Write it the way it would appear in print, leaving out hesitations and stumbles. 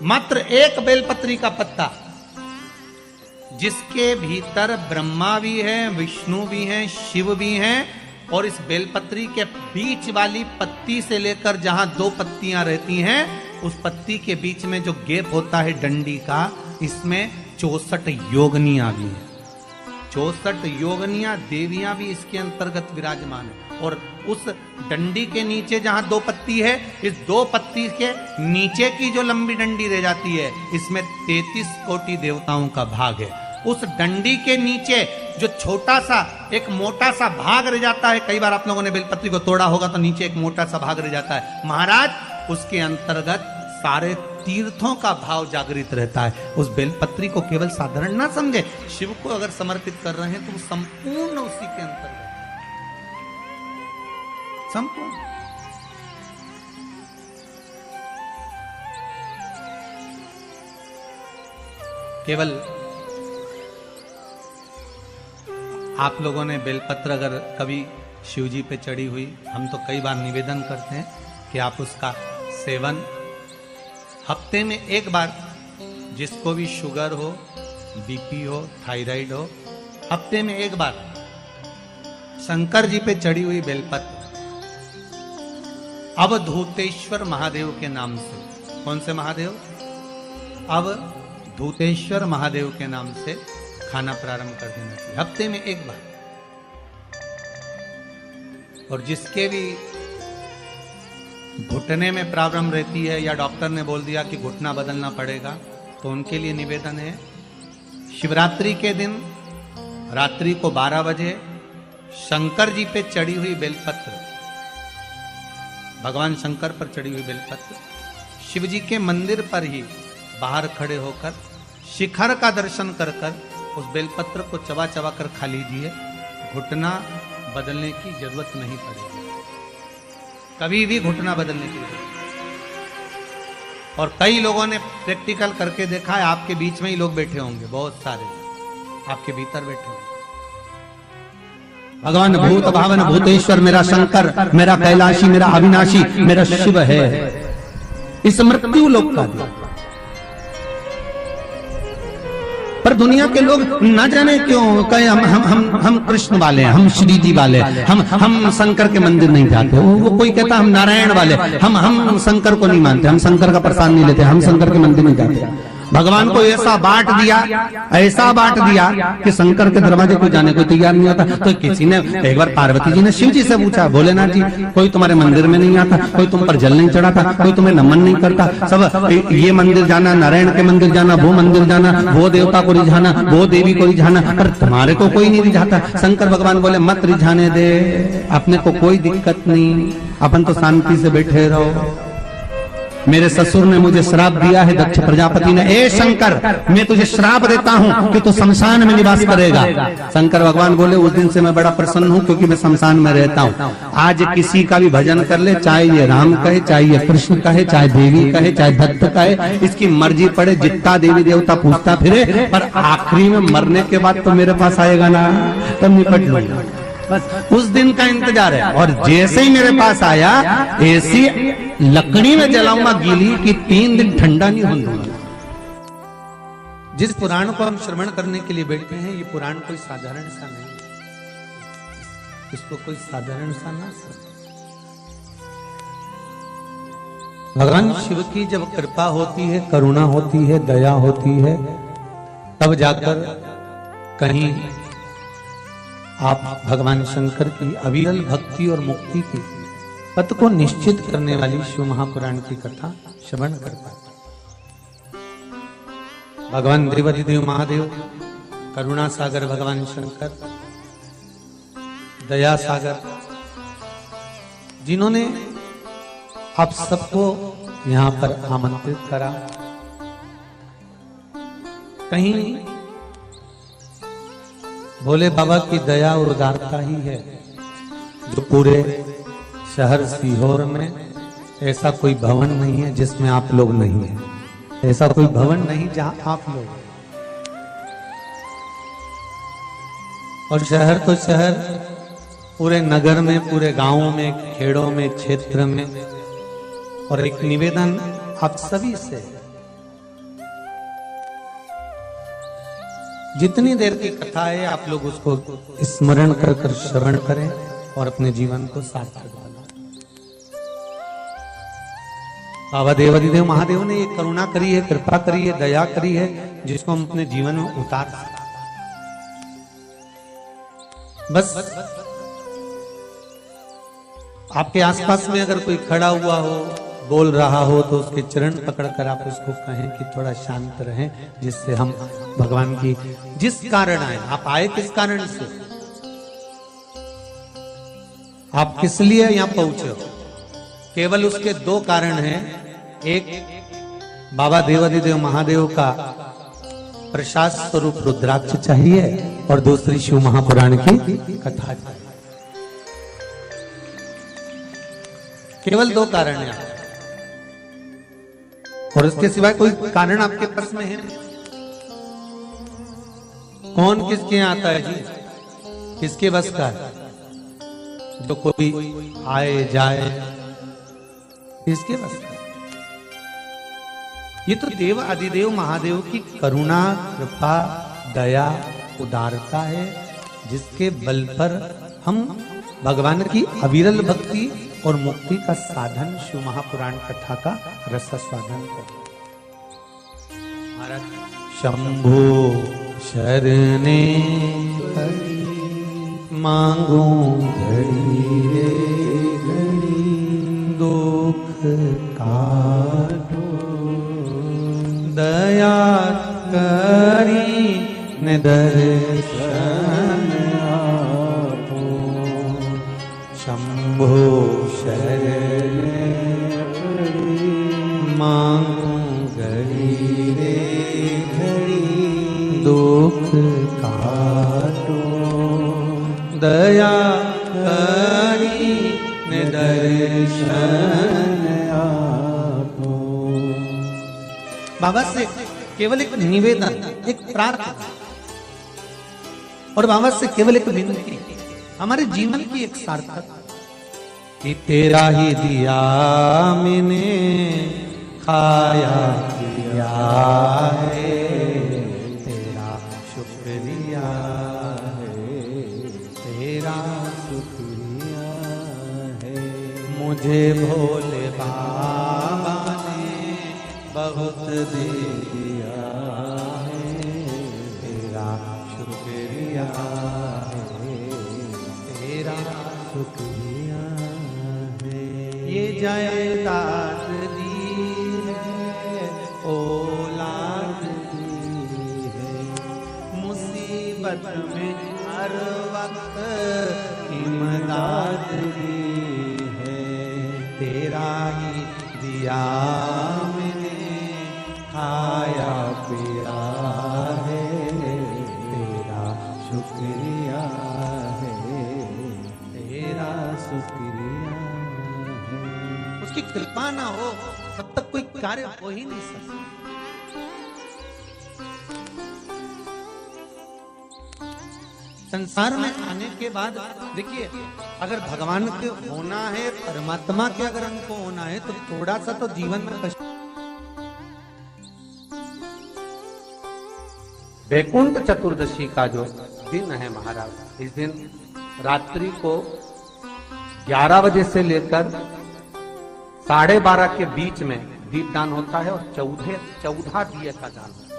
मात्र एक बेलपत्री का पत्ता, जिसके भीतर ब्रह्मा भी है, विष्णु भी हैं, शिव भी हैं, और इस बेलपत्री के बीच वाली पत्ती से लेकर जहां दो पत्तियां रहती हैं, उस पत्ती के बीच में जो गैप होता है डंडी का, इसमें 64 योगनियां भी हैं। 64 योगनियां देवियां भी इसके अंतर्गत विराजमान है। और उस डंडी के नीचे जहां दो पत्ती है, इस दो पत्ती के नीचे की जो लंबी डंडी रह जाती है, इसमें 33 कोटि देवताओं का भाग है। उस डंडी के नीचे जो छोटा सा एक मोटा सा भाग रह जाता है, कई बार आप लोगों ने बेलपत्री को तोड़ा होगा तो नीचे एक मोटा सा भाग रह जाता है महाराज, उसके अंतर्गत सारे तीर्थों का भाव जागृत रहता है। उस बेलपत्री को केवल साधारण ना समझे, शिव को अगर समर्पित कर रहे हैं तो वो संपूर्ण उसी के अंतर्गत, संपूर्ण। केवल आप लोगों ने बेलपत्र अगर कभी शिव जी पे चढ़ी हुई, हम तो कई बार निवेदन करते हैं कि आप उसका सेवन हफ्ते में एक बार, जिसको भी शुगर हो, बीपी हो, थायराइड हो, हफ्ते में एक बार शंकर जी पे चढ़ी हुई बेलपत्र अवधूतेश्वर महादेव के नाम से, कौन से महादेव? अवधूतेश्वर महादेव के नाम से खाना प्रारंभ कर देना चाहिए हफ्ते में एक बार। और जिसके भी घुटने में प्रॉब्लम रहती है या डॉक्टर ने बोल दिया कि घुटना बदलना पड़ेगा, तो उनके लिए निवेदन है, शिवरात्रि के दिन रात्रि को 12 बजे शंकर जी पे चढ़ी हुई बेलपत्र, भगवान शंकर पर चढ़ी हुई बेलपत्र, शिव जी के मंदिर पर ही बाहर खड़े होकर शिखर का दर्शन कर कर उस बेलपत्र को चबा चबा कर खा लीजिए। घुटना बदलने की जरूरत नहीं पड़ेगी, कभी भी घुटना बदलने की जरूरत। और कई लोगों ने प्रैक्टिकल करके देखा है, आपके बीच में ही लोग बैठे होंगे, बहुत सारे आपके भीतर बैठे होंगे। भगवान भूत भावन भूतेश्वर मेरा शंकर, मेरा कैलाशी, मेरा अविनाशी, मेरा शिव है, इस मृत्यु लोक का दिया। पर दुनिया के लोग न जाने क्यों कहे हम कृष्ण वाले हैं, हम श्री जी वाले हैं, हम शंकर के मंदिर नहीं जाते। वो कोई कहता हम नारायण वाले, हम शंकर को नहीं मानते, हम शंकर का प्रसाद नहीं लेते, हम शंकर के मंदिर नहीं जाते। भगवान को ऐसा बांट दिया, ऐसा बांट दिया कि शंकर के दरवाजे को जाने को तैयार नहीं होता। तो किसी ने एक बार पार्वती जी ने शिव जी से पूछा, भोलेनाथ जी कोई तुम्हारे मंदिर में नहीं आता, कोई तुम पर जल नहीं चढ़ाता, कोई तुम्हें नमन नहीं करता, सब ये मंदिर जाना, नारायण के मंदिर जाना, वो मंदिर जाना, वो देवता को रिझाना, वो देवी को रिझाना, पर तुम्हारे को कोई नहीं रिझाता। शंकर भगवान बोले मत रिझाने दे, अपने को कोई दिक्कत नहीं, अपन तो शांति से बैठे रहो। मेरे ससुर ने मुझे श्राप दिया है, दक्ष प्रजापति ने, ए शंकर मैं तुझे श्राप देता हूं कि तू शमशान में निवास करेगा। शंकर भगवान बोले उस दिन से मैं बड़ा प्रसन्न हूं, क्योंकि मैं शमशान में रहता हूं। आज किसी का भी भजन कर ले, चाहे ये राम कहे, चाहे ये कृष्ण कहे, चाहे देवी कहे, चाहे भक्त कहे, इसकी मर्जी पड़े, जितना देवी देवता पूछता फिरे, पर आखिरी में मरने के बाद तो मेरे पास आएगा ना, तब निपट लूंगा। बस उस दिन का इंतजार है। और जैसे ही मेरे पास आया, ऐसी लकड़ी में जलाऊंगा गीली कि 3 दिन ठंडा नहीं होने दूंगा। जिस पुराण को हम श्रवण करने के लिए बैठे हैं, ये पुराण कोई साधारण सा नहीं, इसको कोई साधारण सा ना समझे। भगवान शिव की जब कृपा होती है, करुणा होती है, दया होती है, तब जाकर कहीं आप भगवान शंकर की अविरल भक्ति और मुक्ति की पथ को निश्चित करने वाली शिव महापुराण की कथा श्रवण कर पाते। भगवान त्रिवती देव महादेव, करुणा सागर भगवान शंकर, दया सागर, जिन्होंने आप सबको यहां पर आमंत्रित करा, कहीं भोले बाबा की दया और उदारता ही है जो पूरे शहर सीहोर में ऐसा कोई भवन नहीं है जिसमें आप लोग नहीं है, ऐसा कोई भवन नहीं जहां आप लोग। और शहर तो शहर, पूरे नगर में, पूरे गांवों में, खेड़ों में, क्षेत्र में। और एक निवेदन आप सभी से, जितनी देर की कथा है आप लोग उसको स्मरण कर कर श्रवण करें और अपने जीवन को सार्थक बनाएं। बाबा देवाधिदेव महादेव ने ये करुणा करी है, कृपा करी है, दया करी है, जिसको हम अपने जीवन में उतार सकते। बस आपके आसपास में अगर कोई खड़ा हुआ हो, बोल रहा हो, तो उसके चरण पकड़कर आप उसको कहें कि थोड़ा शांत रहें, जिससे हम भगवान की जिस कारण आए, आप आए किस कारण से, आप किस लिए यहां पहुंचे हो, केवल उसके दो कारण हैं। एक बाबा देवाधिदेव महादेव का प्रसाद स्वरूप रुद्राक्ष चाहिए और दूसरी शिव महापुराण की कथा चाहिए। केवल दो कारण हैं और इसके सिवाय कोई कारण आपके पास में है? कौन किसके यहाँ आता है जी? किसके बस का है? जो कोई आए जाए, किसके बस का? ये तो देव अधिदेव महादेव की करुणा, कृपा, दया, उदारता है, जिसके बल पर हम भगवान की अविरल भक्ति और मुक्ति का साधन शिव महापुराण कथा का रसास्वादन करते। शंभो शरणे मांगू घड़ी रे घड़ी, दुख काटो दया करी ने दर्शन आपो। शंभो शरण मांगू घड़ी रे घड़ी, दुख काटो दया करी ने दर्शन आपो। बाबा से केवल एक निवेदन, एक प्रार्थना और बाबा से केवल एक विनती, हमारे जीवन की एक सार्थक कि तेरा ही दिया मैंने खाया पिया है, तेरा शुक्रिया है, तेरा शुक्रिया है। मुझे भोले बाबा ने बहुत दे दिया है, तेरा शुक्रिया है, तेरा शुक्रिया है। ये जायदाद दी है, औलाद दी है, मुसीबत में हर वक्त इमदाद दी है, तेरा ही दिया मैंने खाया पिया है, तेरा शुक्रिया है, तेरा शुक्रिया है। उसकी कृपा ना हो तब तक कोई कार्य हो ही नहीं सकता। संसार में आने के बाद देखिए, अगर भगवान के होना है, परमात्मा के अगर हमको होना है, तो थोड़ा सा तो जीवन में कष्ट। वैकुंठ चतुर्दशी का जो दिन है महाराज, इस दिन रात्रि को 11 बजे से लेकर 12:30 के बीच में दीपदान होता है और 14 दिए का दान होता है।